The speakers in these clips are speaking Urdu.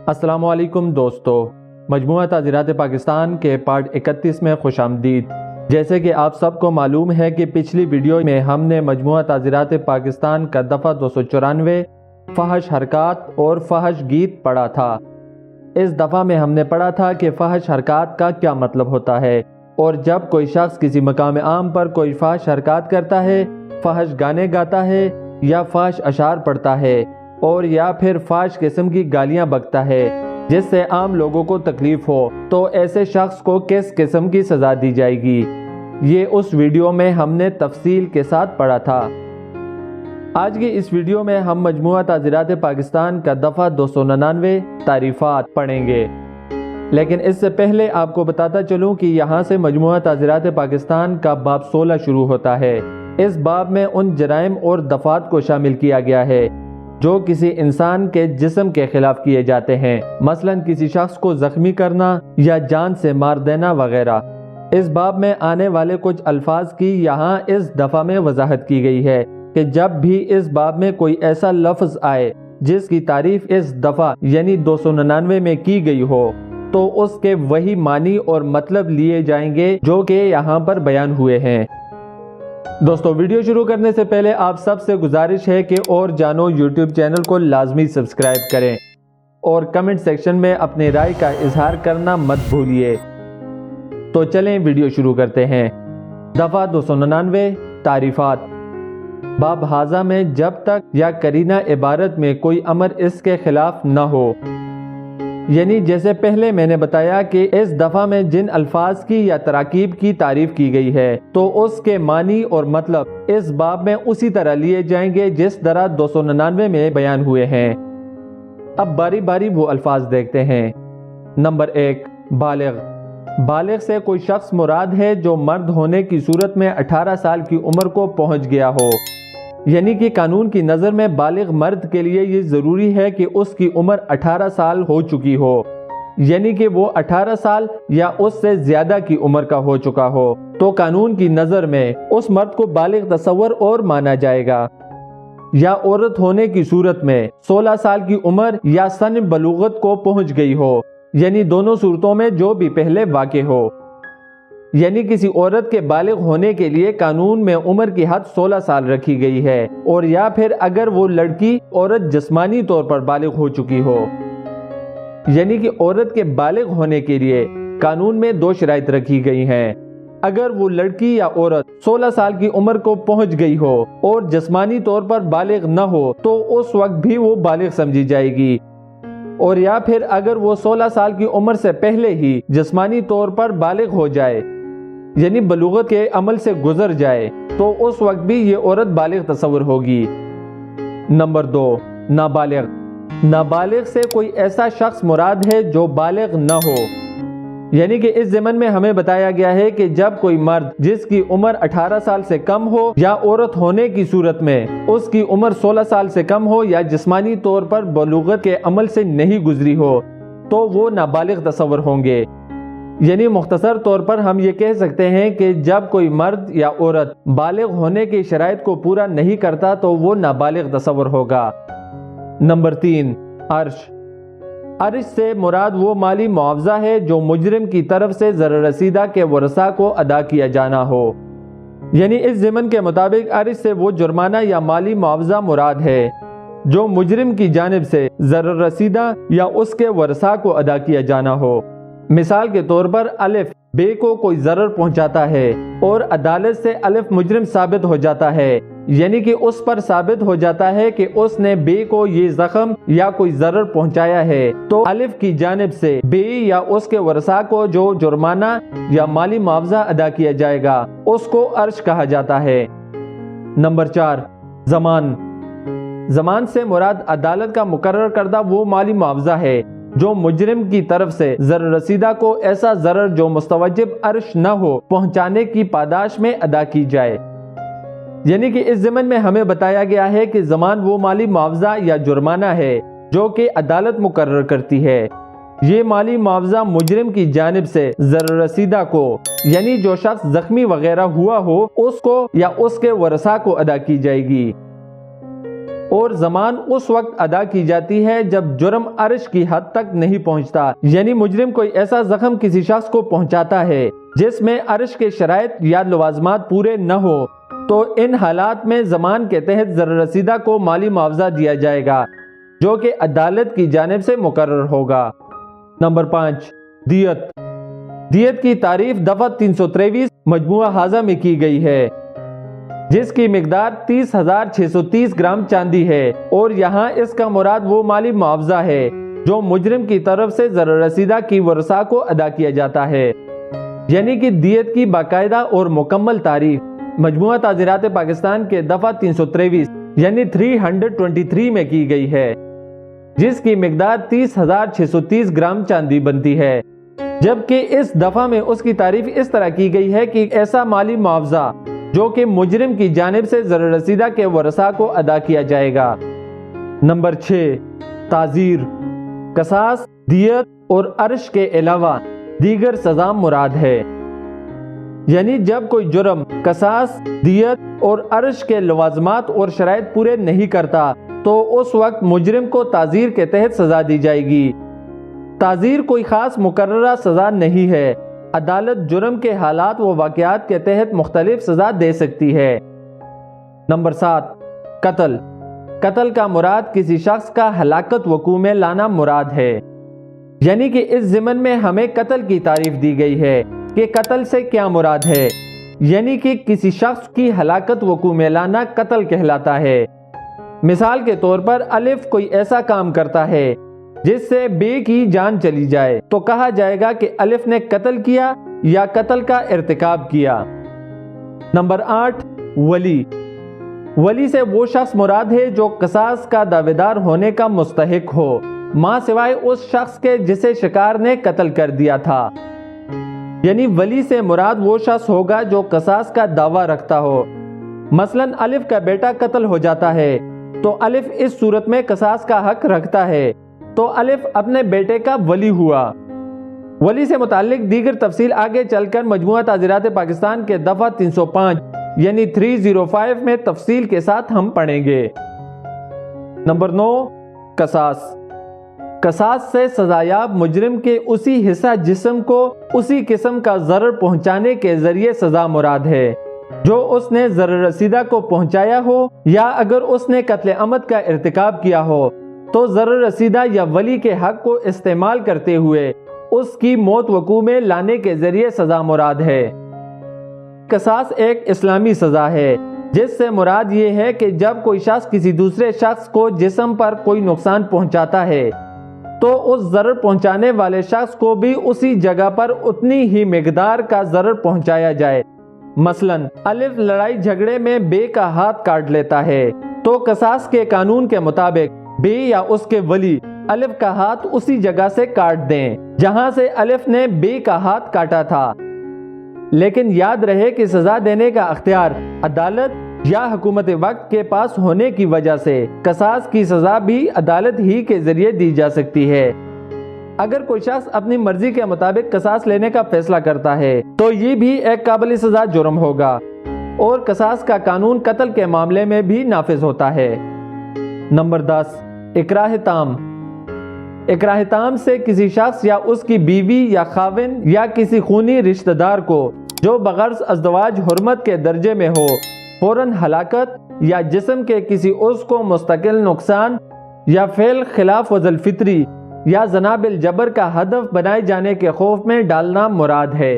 السلام علیکم دوستو، مجموعہ تعزیرات پاکستان کے پارٹ 31 میں خوش آمدید۔ جیسے کہ آپ سب کو معلوم ہے کہ پچھلی ویڈیو میں ہم نے مجموعہ تعزیرات پاکستان کا دفعہ 294 فحش حرکات اور فحش گیت پڑھا تھا۔ اس دفعہ میں ہم نے پڑھا تھا کہ فحش حرکات کا کیا مطلب ہوتا ہے، اور جب کوئی شخص کسی مقام عام پر کوئی فحش حرکات کرتا ہے، فحش گانے گاتا ہے یا فحش اشعار پڑھتا ہے اور یا پھر فحش قسم کی گالیاں بکتا ہے جس سے عام لوگوں کو تکلیف ہو، تو ایسے شخص کو کس قسم کی سزا دی جائے گی، یہ اس ویڈیو میں ہم نے تفصیل کے ساتھ پڑھا تھا۔ آج کی اس ویڈیو میں ہم مجموعہ تعزیرات پاکستان کا دفعہ 299 تعریفات پڑھیں گے، لیکن اس سے پہلے آپ کو بتاتا چلوں کہ یہاں سے مجموعہ تعزیرات پاکستان کا باب 16 شروع ہوتا ہے۔ اس باب میں ان جرائم اور دفعات کو شامل کیا گیا ہے جو کسی انسان کے جسم کے خلاف کیے جاتے ہیں، مثلا کسی شخص کو زخمی کرنا یا جان سے مار دینا وغیرہ۔ اس باب میں آنے والے کچھ الفاظ کی یہاں اس دفعہ میں وضاحت کی گئی ہے کہ جب بھی اس باب میں کوئی ایسا لفظ آئے جس کی تعریف اس دفعہ یعنی 299 میں کی گئی ہو تو اس کے وہی معنی اور مطلب لیے جائیں گے جو کہ یہاں پر بیان ہوئے ہیں۔ دوستو، ویڈیو شروع کرنے سے پہلے آپ سب سے گزارش ہے کہ اور جانو یوٹیوب چینل کو لازمی سبسکرائب کریں اور کمنٹ سیکشن میں اپنی رائے کا اظہار کرنا مت بھولیے۔ تو چلیں ویڈیو شروع کرتے ہیں۔ دفعہ 299 تعریفات۔ باب ہاذا میں جب تک یا قرینہ عبارت میں کوئی امر اس کے خلاف نہ ہو، یعنی جیسے پہلے میں نے بتایا کہ اس دفعہ میں جن الفاظ کی یا تراکیب کی تعریف کی گئی ہے تو اس کے معنی اور مطلب اس باب میں اسی طرح لیے جائیں گے جس طرح 299 میں بیان ہوئے ہیں۔ اب باری باری وہ الفاظ دیکھتے ہیں۔ نمبر 1، بالغ۔ بالغ سے کوئی شخص مراد ہے جو مرد ہونے کی صورت میں 18 سال کی عمر کو پہنچ گیا ہو، یعنی کہ قانون کی نظر میں بالغ مرد کے لیے یہ ضروری ہے کہ اس کی عمر 18 سال ہو چکی ہو، یعنی کہ وہ 18 سال یا اس سے زیادہ کی عمر کا ہو چکا ہو تو قانون کی نظر میں اس مرد کو بالغ تصور اور مانا جائے گا۔ یا عورت ہونے کی صورت میں 16 سال کی عمر یا سن بلوغت کو پہنچ گئی ہو، یعنی دونوں صورتوں میں جو بھی پہلے واقع ہو، یعنی کسی عورت کے بالغ ہونے کے لیے قانون میں عمر کی حد 16 سال رکھی گئی ہے، اور یا پھر اگر وہ لڑکی عورت جسمانی طور پر بالغ ہو چکی ہو، یعنی کہ عورت کے بالغ ہونے کے لیے قانون میں 2 شرائط رکھی گئی ہیں۔ اگر وہ لڑکی یا عورت 16 سال کی عمر کو پہنچ گئی ہو اور جسمانی طور پر بالغ نہ ہو تو اس وقت بھی وہ بالغ سمجھی جائے گی، اور یا پھر اگر وہ 16 سال کی عمر سے پہلے ہی جسمانی طور پر بالغ ہو جائے، یعنی بلوغت کے عمل سے گزر جائے، تو اس وقت بھی یہ عورت بالغ تصور ہوگی۔ نمبر 2، نابالغ۔ نابالغ سے کوئی ایسا شخص مراد ہے جو بالغ نہ ہو، یعنی کہ اس ضمن میں ہمیں بتایا گیا ہے کہ جب کوئی مرد جس کی عمر 18 سال سے کم ہو یا عورت ہونے کی صورت میں اس کی عمر 16 سال سے کم ہو یا جسمانی طور پر بلوغت کے عمل سے نہیں گزری ہو تو وہ نابالغ تصور ہوں گے۔ یعنی مختصر طور پر ہم یہ کہہ سکتے ہیں کہ جب کوئی مرد یا عورت بالغ ہونے کی شرائط کو پورا نہیں کرتا تو وہ نابالغ تصور ہوگا۔ نمبر 3، عرش۔ عرش سے مراد وہ مالی معاوضہ ہے جو مجرم کی طرف سے زر رسیدہ کے ورثاء کو ادا کیا جانا ہو، یعنی اس ضمن کے مطابق عرش سے وہ جرمانہ یا مالی معاوضہ مراد ہے جو مجرم کی جانب سے زر رسیدہ یا اس کے ورثاء کو ادا کیا جانا ہو۔ مثال کے طور پر الف بے کو کوئی ضرر پہنچاتا ہے اور عدالت سے الف مجرم ثابت ہو جاتا ہے، یعنی کہ اس پر ثابت ہو جاتا ہے کہ اس نے بے کو یہ زخم یا کوئی ضرر پہنچایا ہے، تو الف کی جانب سے بے یا اس کے ورثاء کو جو جرمانہ یا مالی معاوضہ ادا کیا جائے گا اس کو عرش کہا جاتا ہے۔ نمبر 4، زمان۔ زمان سے مراد عدالت کا مقرر کردہ وہ مالی معاوضہ ہے جو مجرم کی طرف سے زر رسیدہ کو ایسا ضرر جو مستوجب عرش نہ ہو پہنچانے کی پاداش میں ادا کی جائے، یعنی کہ اس ضمن میں ہمیں بتایا گیا ہے کہ زمان وہ مالی معاوضہ یا جرمانہ ہے جو کہ عدالت مقرر کرتی ہے۔ یہ مالی معاوضہ مجرم کی جانب سے زر رسیدہ کو، یعنی جو شخص زخمی وغیرہ ہوا ہو، اس کو یا اس کے ورثاء کو ادا کی جائے گی۔ اور زمان اس وقت ادا کی جاتی ہے جب جرم عرش کی حد تک نہیں پہنچتا، یعنی مجرم کوئی ایسا زخم کسی شخص کو پہنچاتا ہے جس میں عرش کے شرائط یا لوازمات پورے نہ ہو، تو ان حالات میں زمان کے تحت ضرر رسیدہ کو مالی معاوضہ دیا جائے گا جو کہ عدالت کی جانب سے مقرر ہوگا۔ نمبر 5، دیت۔ دیت کی تعریف دفعہ 323 مجموعہ حاضہ میں کی گئی ہے، جس کی مقدار 30,630 گرام چاندی ہے، اور یہاں اس کا مراد وہ مالی معاوضہ ہے جو مجرم کی طرف سے ضرر رسیدہ کی ورثاء کو ادا کیا جاتا ہے، یعنی کہ دیت کی باقاعدہ اور مکمل تعریف مجموعہ تعزیرات پاکستان کے دفعہ 323 یعنی 323 میں کی گئی ہے، جس کی مقدار 30,630 گرام چاندی بنتی ہے، جبکہ اس دفعہ میں اس کی تعریف اس طرح کی گئی ہے کہ ایسا مالی معاوضہ جو کہ مجرم کی جانب سے ضرر رسیدہ کے ورثاء کو ادا کیا جائے گا۔ نمبر 6، تعزیر۔ قصاص، دیت اور عرش کے علاوہ دیگر سزا مراد ہے، یعنی جب کوئی جرم قصاص، دیت اور عرش کے لوازمات اور شرائط پورے نہیں کرتا تو اس وقت مجرم کو تعزیر کے تحت سزا دی جائے گی۔ تعزیر کوئی خاص مقررہ سزا نہیں ہے، عدالت جرم کے حالات و واقعات کے تحت مختلف سزا دے سکتی ہے۔ نمبر 7، قتل۔ قتل کا مراد کسی شخص کا ہلاکت وقوع میں لانا مراد ہے، یعنی کہ اس ضمن میں ہمیں قتل کی تعریف دی گئی ہے کہ قتل سے کیا مراد ہے، یعنی کہ کسی شخص کی ہلاکت وقوع میں لانا قتل کہلاتا ہے۔ مثال کے طور پر الف کوئی ایسا کام کرتا ہے جس سے بے کی جان چلی جائے تو کہا جائے گا کہ الف نے قتل کیا یا قتل کا ارتکاب کیا۔ نمبر 8، ولی۔ ولی سے وہ شخص مراد ہے جو قصاص کا دعویدار ہونے کا مستحق ہو، ماں سوائے اس شخص کے جسے شکار نے قتل کر دیا تھا، یعنی ولی سے مراد وہ شخص ہوگا جو قصاص کا دعویٰ رکھتا ہو۔ مثلا الف کا بیٹا قتل ہو جاتا ہے تو الف اس صورت میں قصاص کا حق رکھتا ہے، تو الف اپنے بیٹے کا ولی ہوا۔ ولی سے متعلق دیگر تفصیل آگے چل کر مجموعہ تعزیرات پاکستان کے دفعہ 305 یعنی 305 میں تفصیل کے ساتھ ہم پڑھیں گے۔ نمبر 9، قصاص۔ قصاص سے سزایاب مجرم کے اسی حصہ جسم کو اسی قسم کا ضرر پہنچانے کے ذریعے سزا مراد ہے جو اس نے ضرر رسیدہ کو پہنچایا ہو، یا اگر اس نے قتل عمد کا ارتکاب کیا ہو تو ضرر رسیدہ یا ولی کے حق کو استعمال کرتے ہوئے اس کی موت وقوع میں لانے کے ذریعے سزا مراد ہے۔ قصاص ایک اسلامی سزا ہے جس سے مراد یہ ہے کہ جب کوئی شخص کسی دوسرے شخص کو جسم پر کوئی نقصان پہنچاتا ہے تو اس ضرر پہنچانے والے شخص کو بھی اسی جگہ پر اتنی ہی مقدار کا ضرر پہنچایا جائے۔ مثلا الف لڑائی جھگڑے میں بے کا ہاتھ کاٹ لیتا ہے تو قصاص کے قانون کے مطابق بے یا اس کے ولی الف کا ہاتھ اسی جگہ سے کاٹ دیں جہاں سے الف نے بے کا ہاتھ کاٹا تھا، لیکن یاد رہے کہ سزا دینے کا اختیار عدالت یا حکومت وقت کے پاس ہونے کی وجہ سے قصاص کی سزا بھی عدالت ہی کے ذریعے دی جا سکتی ہے۔ اگر کوئی شخص اپنی مرضی کے مطابق قصاص لینے کا فیصلہ کرتا ہے تو یہ بھی ایک قابل سزا جرم ہوگا، اور قصاص کا قانون قتل کے معاملے میں بھی نافذ ہوتا ہے۔ نمبر 10، اکراہ تام۔ اکراہ تام سے کسی شخص یا اس کی بیوی یا خاوند یا کسی خونی رشتہ دار کو جو بغرض ازدواج حرمت کے درجے میں ہو فوراً ہلاکت یا جسم کے کسی عضو کو مستقل نقصان یا فعل خلاف وضع الفطری یا زنا بالجبر کا ہدف بنائے جانے کے خوف میں ڈالنا مراد ہے،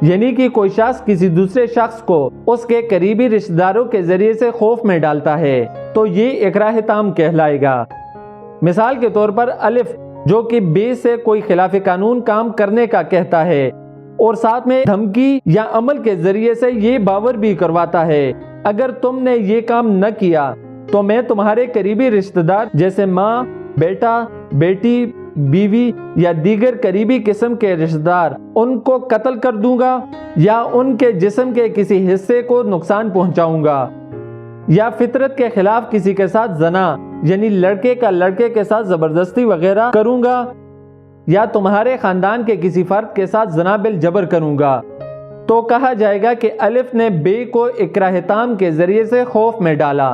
یعنی کہ کوئی شخص کسی دوسرے شخص کو اس کے قریبی رشتہ داروں کے ذریعے سے خوف میں ڈالتا ہے تو یہ اکراہ تام کہلائے گا۔ مثال کے طور پر الف جو کہ بے سے کوئی خلاف قانون کام کرنے کا کہتا ہے اور ساتھ میں دھمکی یا عمل کے ذریعے سے یہ باور بھی کرواتا ہے اگر تم نے یہ کام نہ کیا تو میں تمہارے قریبی رشتہ دار جیسے ماں، بیٹا، بیٹی، بیوی یا دیگر قریبی قسم کے رشتہ دار ان کو قتل کر دوں گا یا ان کے جسم کے کسی حصے کو نقصان پہنچاؤں گا، یا فطرت کے خلاف کسی کے ساتھ زنا یعنی لڑکے کا لڑکے کے ساتھ زبردستی وغیرہ کروں گا، یا تمہارے خاندان کے کسی فرد کے ساتھ زنا بالجبر کروں گا، تو کہا جائے گا کہ الف نے بے کو اکراہ تام کے ذریعے سے خوف میں ڈالا۔